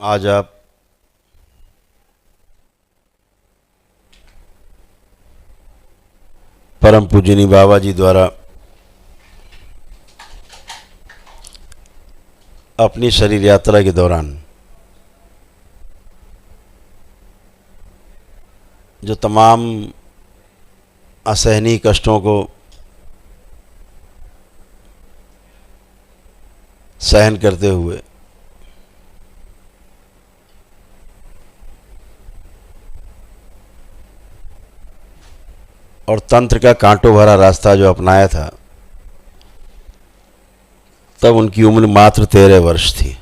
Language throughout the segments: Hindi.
आज आप परम पूजनीय बाबा जी द्वारा अपनी शरीर यात्रा के दौरान जो तमाम असहनीय कष्टों को सहन करते हुए और तंत्र का कांटों भरा रास्ता जो अपनाया था, तब उनकी उम्र मात्र 13 वर्ष थी।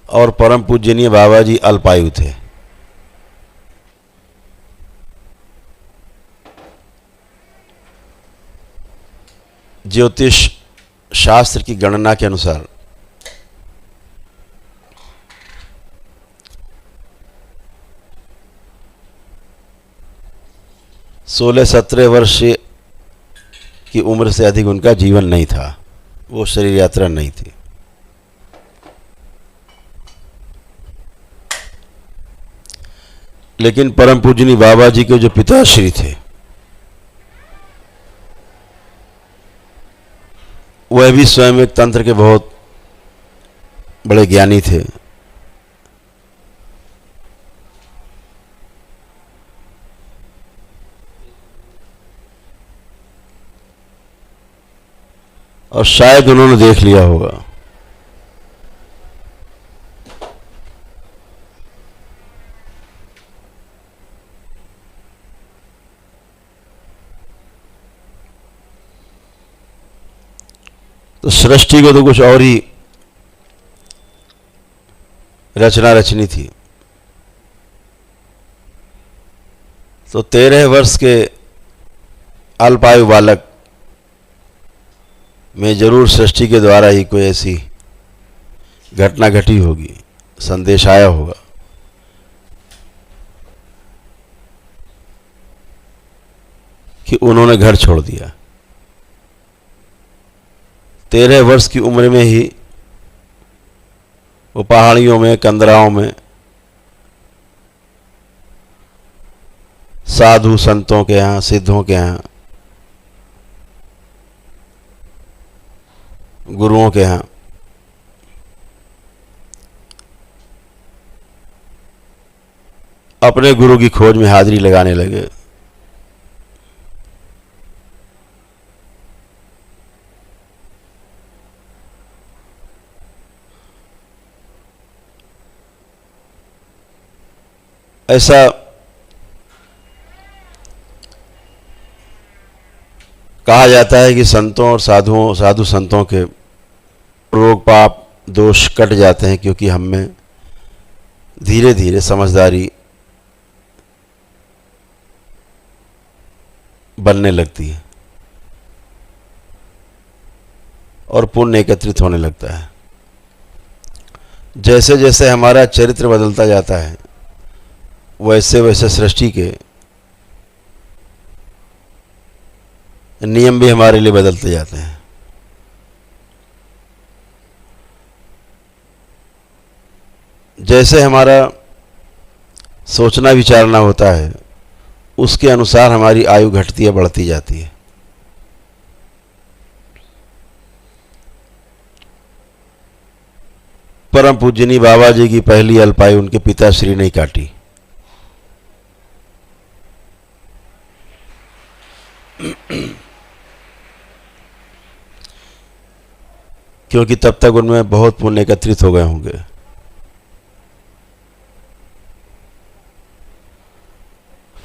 और परम पूजनीय बाबा जी अल्पायु थे। ज्योतिष शास्त्र की गणना के अनुसार 16-17 वर्ष की उम्र से अधिक उनका जीवन नहीं था, वो शरीर यात्रा नहीं थी। लेकिन परम पूजनीय बाबा जी के जो पिताश्री थे, वह भी स्वयं एक तंत्र के बहुत बड़े ज्ञानी थे। और शायद उन्होंने देख लिया होगा तो सृष्टि को तो कुछ और ही रचना रचनी थी। तो 13 वर्ष के अल्पायु बालक में जरूर सृष्टि के द्वारा ही कोई ऐसी घटना घटी होगी, संदेश आया होगा। कि उन्होंने घर छोड़ दिया। 13 वर्ष की उम्र में ही वो पहाड़ियों में, कंदराओं में साधु संतों के यहाँ, सिद्धों के यहाँ, गुरुओं के यहाँ अपने गुरु की खोज में हाजिरी लगाने लगे। ऐसा कहा जाता है कि संतों और साधु संतों के रोग पाप दोष कट जाते हैं, क्योंकि हम में धीरे धीरे समझदारी बनने लगती है और पुण्य एकत्रित होने लगता है। जैसे जैसे हमारा चरित्र बदलता जाता है, वैसे वैसे सृष्टि के नियम भी हमारे लिए बदलते जाते हैं। जैसे हमारा सोचना विचारना होता है, उसके अनुसार हमारी आयु घटती है, बढ़ती जाती है। परम पूजनीय बाबा जी की पहली अल्पायु उनके पिताश्री ने काटी। क्योंकि तब तक उनमें बहुत पुण्य एकत्रित हो गए होंगे।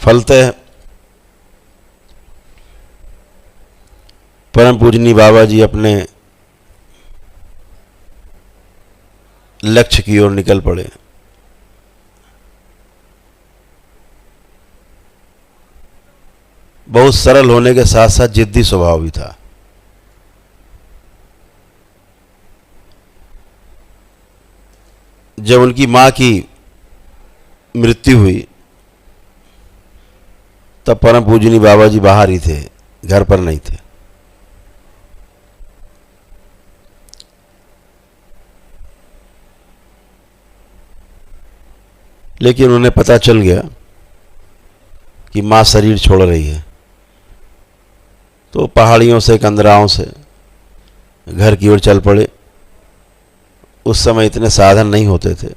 फलतः परम पूजनीय बाबा जी अपने लक्ष्य की ओर निकल पड़े। बहुत सरल होने के साथ साथ जिद्दी स्वभाव भी था। जब उनकी मां की मृत्यु हुई, तब परम पूजनीय बाबा जी बाहर ही थे, घर पर नहीं थे। लेकिन उन्हें पता चल गया कि माँ शरीर छोड़ रही है, तो पहाड़ियों से कंदराओं से घर की ओर चल पड़े। उस समय इतने साधन नहीं होते थे,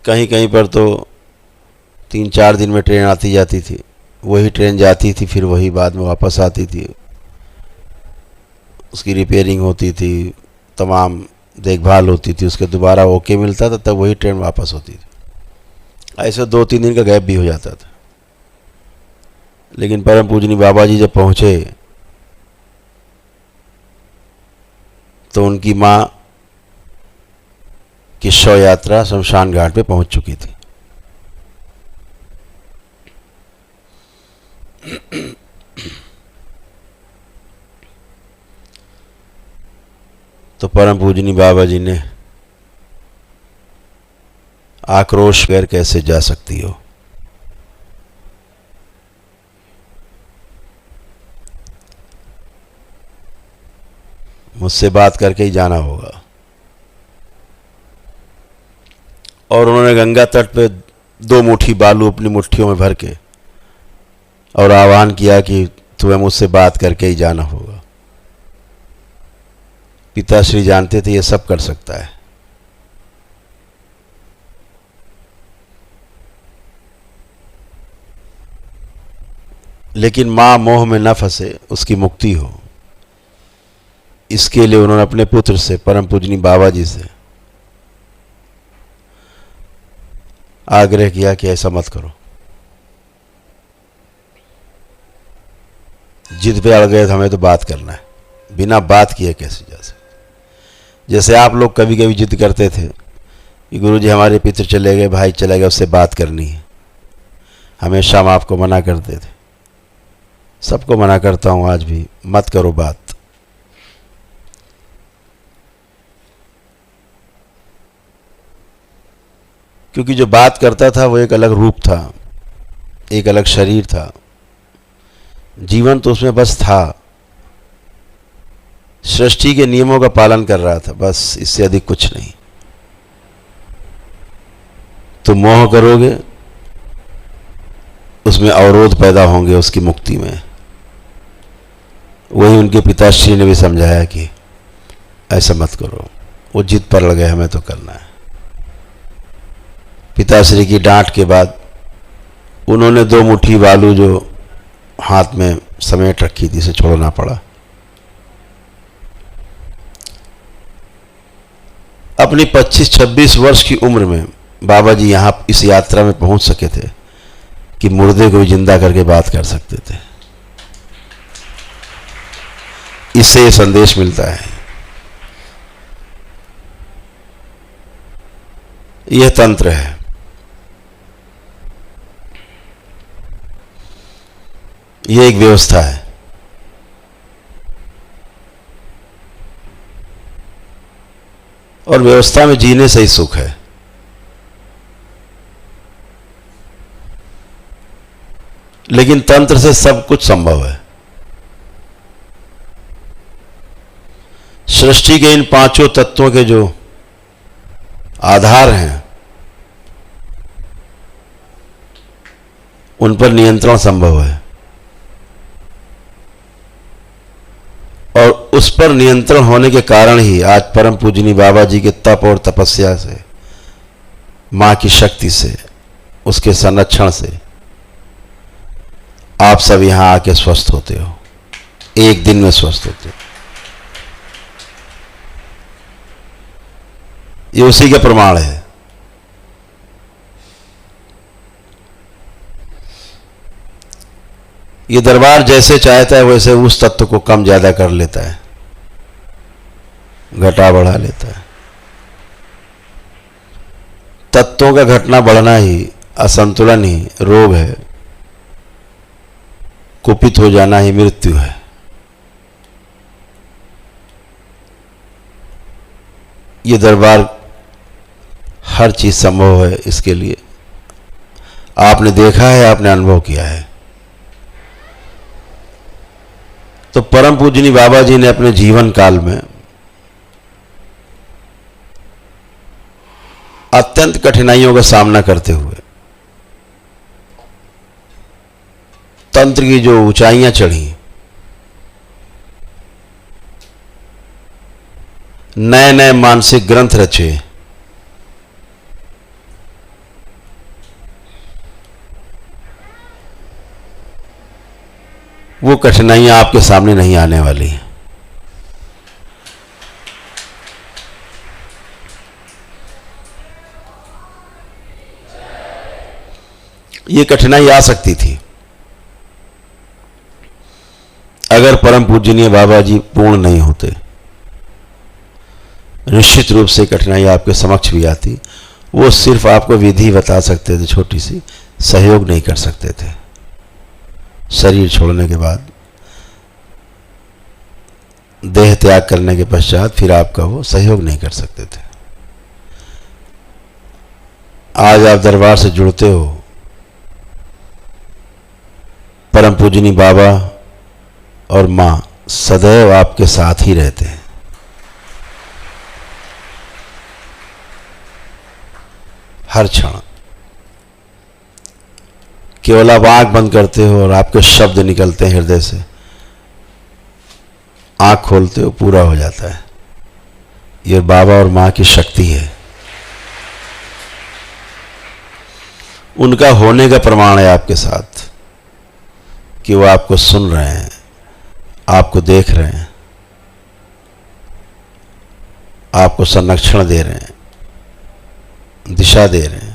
कहीं कहीं पर तो 3-4 दिन में ट्रेन आती जाती थी, वही ट्रेन जाती थी, फिर वही बाद में वापस आती थी, उसकी रिपेयरिंग होती थी, तमाम देखभाल होती थी, उसके दोबारा ओके मिलता था, तब वही ट्रेन वापस होती थी। ऐसे 2-3 दिन का गैप भी हो जाता था। लेकिन परम पूजनी बाबा जी जब पहुँचे तो उनकी माँ की शव यात्रा शमशान घाट पे पहुँच चुकी थी। तो परम पूजनी बाबा जी ने आक्रोश कर, कैसे जा सकती हो, मुझसे बात करके ही जाना होगा। और उन्होंने गंगा तट पे 2 मुट्ठी बालू अपनी मुट्ठियों में भर के और आह्वान किया कि तुम्हें मुझसे बात करके ही जाना होगा। पिताश्री जानते थे ये सब कर सकता है, लेकिन मां मोह में न फंसे, उसकी मुक्ति हो, इसके लिए उन्होंने अपने पुत्र से, परम पूजनी बाबा जी से आग्रह किया कि ऐसा मत करो। जिद पे अड़ गए तो हमें तो बात करना है, बिना बात किए कैसे जा सकते। जैसे आप लोग कभी कभी जिद करते थे कि गुरुजी हमारे पितर चले गए, भाई चले गए, उससे बात करनी है, हमेशा हम आपको मना करते थे। सबको मना करता हूं आज भी, मत करो बात। क्योंकि जो बात करता था वो एक अलग रूप था, एक अलग शरीर था, जीवन तो उसमें बस था, सृष्टि के नियमों का पालन कर रहा था, बस, इससे अधिक कुछ नहीं। तो मोह करोगे, उसमें अवरोध पैदा होंगे उसकी मुक्ति में। वही उनके पिताश्री ने भी समझाया कि ऐसा मत करो। वो जिद पर लगे, हमें तो करना है। पिताश्री की डांट के बाद उन्होंने 2 मुट्ठी बालू जो हाथ में समेट रखी थी, इसे छोड़ना पड़ा। अपनी 25-26 वर्ष की उम्र में बाबा जी यहाँ इस यात्रा में पहुंच सके थे कि मुर्दे को भी जिंदा करके बात कर सकते थे। इससे ये संदेश मिलता है, यह तंत्र है। यह एक व्यवस्था है। और व्यवस्था में जीने से ही सुख है। लेकिन तंत्र से सब कुछ संभव है। सृष्टि के इन 5 तत्वों के जो आधार हैं, उन पर नियंत्रण संभव है। और उस पर नियंत्रण होने के कारण ही आज परम पूजनी बाबा जी के तप और तपस्या से, मां की शक्ति से, उसके संरक्षण से आप सब यहां आके स्वस्थ होते हो, एक दिन में स्वस्थ होते हो। ये उसी का प्रमाण है। ये दरबार जैसे चाहता है वैसे उस तत्व को कम ज्यादा कर लेता है, घटा बढ़ा लेता है। तत्वों का घटना बढ़ना ही, असंतुलन ही रोग है, कुपित हो जाना ही मृत्यु है। ये दरबार हर चीज संभव है। इसके लिए आपने देखा है, आपने अनुभव किया है। तो परम पूजनी बाबा जी ने अपने जीवन काल में अत्यंत कठिनाइयों का सामना करते हुए तंत्र की जो ऊंचाइयां चढ़ी, नए नए मानसिक ग्रंथ रचे, वो कठिनाइयां आपके सामने नहीं आने वाली हैं। ये कठिनाई आ सकती थी अगर परम पूजनीय बाबा जी पूर्ण नहीं होते। निश्चित रूप से कठिनाई आपके समक्ष भी आती, वो सिर्फ आपको विधि बता सकते थे, छोटी सी, सहयोग नहीं कर सकते थे। शरीर छोड़ने के बाद, देह त्याग करने के पश्चात फिर आपका वो सहयोग नहीं कर सकते थे। आज आप दरबार से जुड़ते हो, परम पूजनीय बाबा और मां सदैव आपके साथ ही रहते हैं। हर क्षण केवल आप आंख बंद करते हो और आपके शब्द निकलते हैं हृदय से, आंख खोलते हो पूरा हो जाता है। ये बाबा और मां की शक्ति है, उनका होने का प्रमाण है आपके साथ कि वो आपको सुन रहे हैं, आपको देख रहे हैं, आपको संरक्षण दे रहे हैं, दिशा दे रहे हैं।